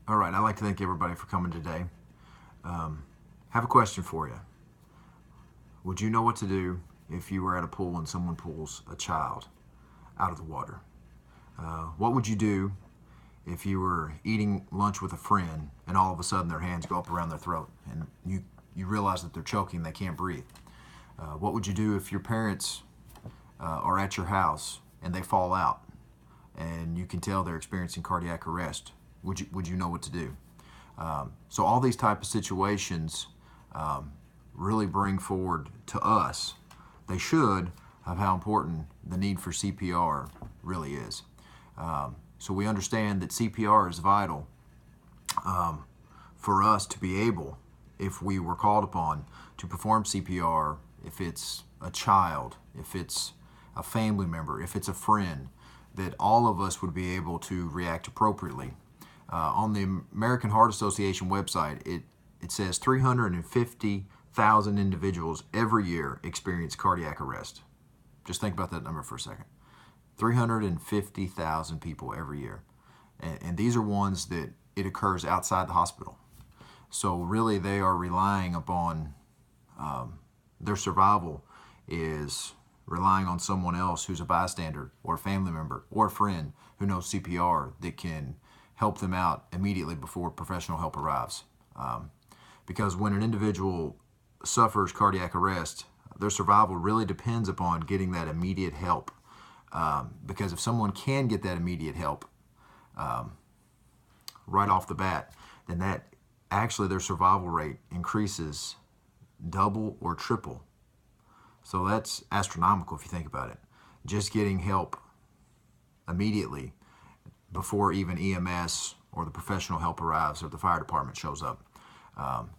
All right, I'd like to thank everybody for coming today. Have a question for you. Would you know what to do if you were at a pool and someone pulls a child out of the water? What would you do if you were eating lunch with a friend and all of a sudden their hands go up around their throat and you realize that they're choking, they can't breathe? What would you do if your parents are at your house and they fall out and you can tell they're experiencing cardiac arrest? Would you know what to do? So all these type of situations really bring forward to us, they should, of how important the need for CPR really is. So we understand that CPR is vital for us to be able, if we were called upon to perform CPR, if it's a child, if it's a family member, if it's a friend, that all of us would be able to react appropriately. On the American Heart Association website, it says 350,000 individuals every year experience cardiac arrest. Just think about that number for a second. 350,000 people every year. And these are ones that it occurs outside the hospital. So really they are relying upon, their survival is relying on someone else who's a bystander or a family member or a friend who knows CPR that can help them out immediately before professional help arrives. Because when an individual suffers cardiac arrest, their survival really depends upon getting that immediate help. Because if someone can get that immediate help right off the bat, then that actually their survival rate increases double or triple. So that's astronomical if you think about it. Just getting help immediately before even EMS or the professional help arrives or the fire department shows up.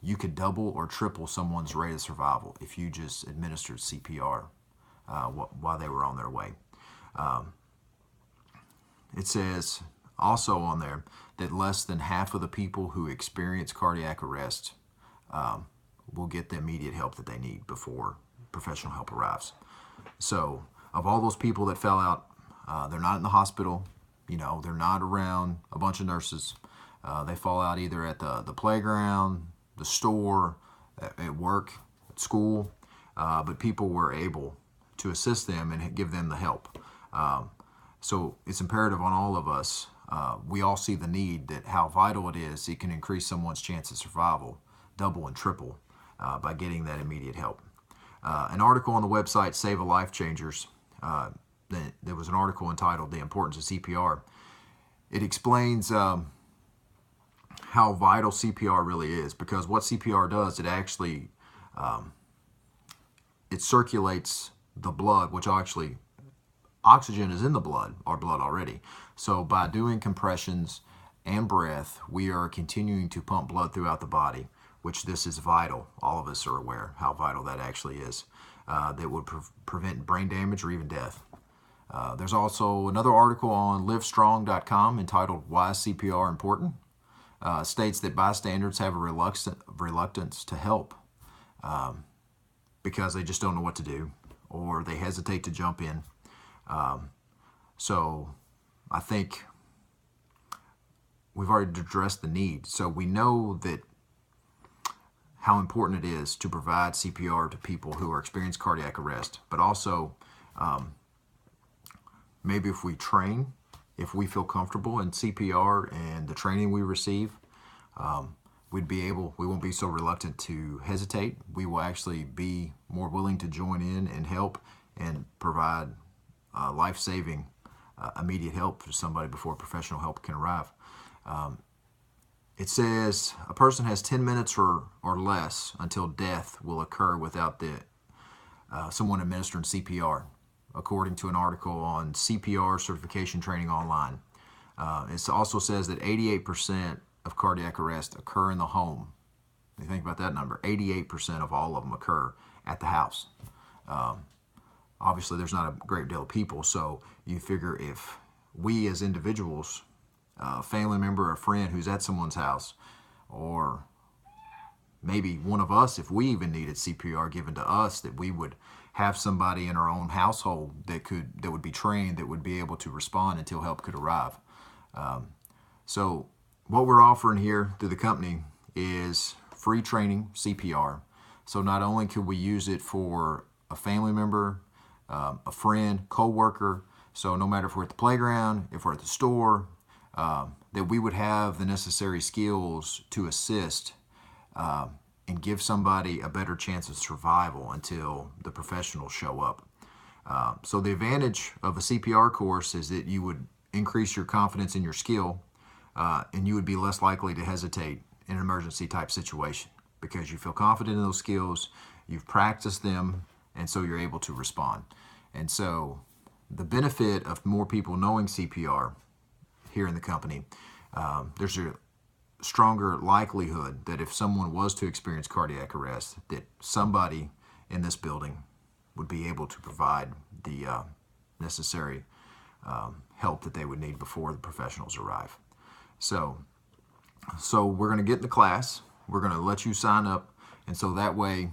You could double or triple someone's rate of survival if you just administered CPR while they were on their way. It says also on there that less than half of the people who experience cardiac arrest will get the immediate help that they need before professional help arrives. So of all those people that fell out, they're not in the hospital, they're not around a bunch of nurses. They fall out either at the playground, the store, at work, at school, but people were able to assist them and give them the help. So it's imperative on all of us. We all see the need, that how vital it is. It can increase someone's chance of survival double and triple by getting that immediate help. An article on the website Save a Life Changers, there was an article entitled The Importance of CPR. It explains how vital CPR really is, because what CPR does, it actually it circulates the blood, which actually oxygen is in the blood, our blood already. So by doing compressions and breath, we are continuing to pump blood throughout the body, which this is vital. All of us are aware how vital that actually is. That would prevent brain damage or even death. There's also another article on livestrong.com entitled Why is CPR Important? States that bystanders have a reluctance to help because they just don't know what to do, or they hesitate to jump in. So I think we've already addressed the need. So we know that how important it is to provide CPR to people who are experiencing cardiac arrest, but also maybe if we train, if we feel comfortable in CPR and the training we receive, we won't be so reluctant to hesitate. We will actually be more willing to join in and help and provide life-saving immediate help for somebody before professional help can arrive. It says a person has 10 minutes or less until death will occur without someone administering CPR, according to an article on CPR certification training online. It also says that 88% of cardiac arrests occur in the home. You think about that number. 88% of all of them occur at the house. Obviously, there's not a great deal of people, so you figure if we as individuals, a family member, a friend who's at someone's house, or maybe one of us, if we even needed CPR given to us, that we would have somebody in our own household that would be trained, that would be able to respond until help could arrive. So what we're offering here through the company is free training, CPR. So not only could we use it for a family member, a friend, co-worker, so no matter if we're at the playground, if we're at the store, that we would have the necessary skills to assist and give somebody a better chance of survival until the professionals show up. So the advantage of a CPR course is that you would increase your confidence in your skill, and you would be less likely to hesitate in an emergency type situation because you feel confident in those skills, you've practiced them, and so you're able to respond. And so the benefit of more people knowing CPR here in the company, there's a stronger likelihood that if someone was to experience cardiac arrest, that somebody in this building would be able to provide the necessary help that they would need before the professionals arrive. So we're going to get in the class. We're going to let you sign up, and so that way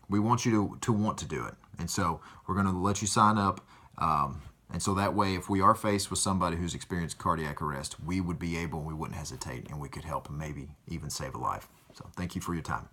we want you to want to do it. And so we're going to let you sign up, and so that way if we are faced with somebody who's experienced cardiac arrest, we would be able, we wouldn't hesitate, and we could help and maybe even save a life. So thank you for your time.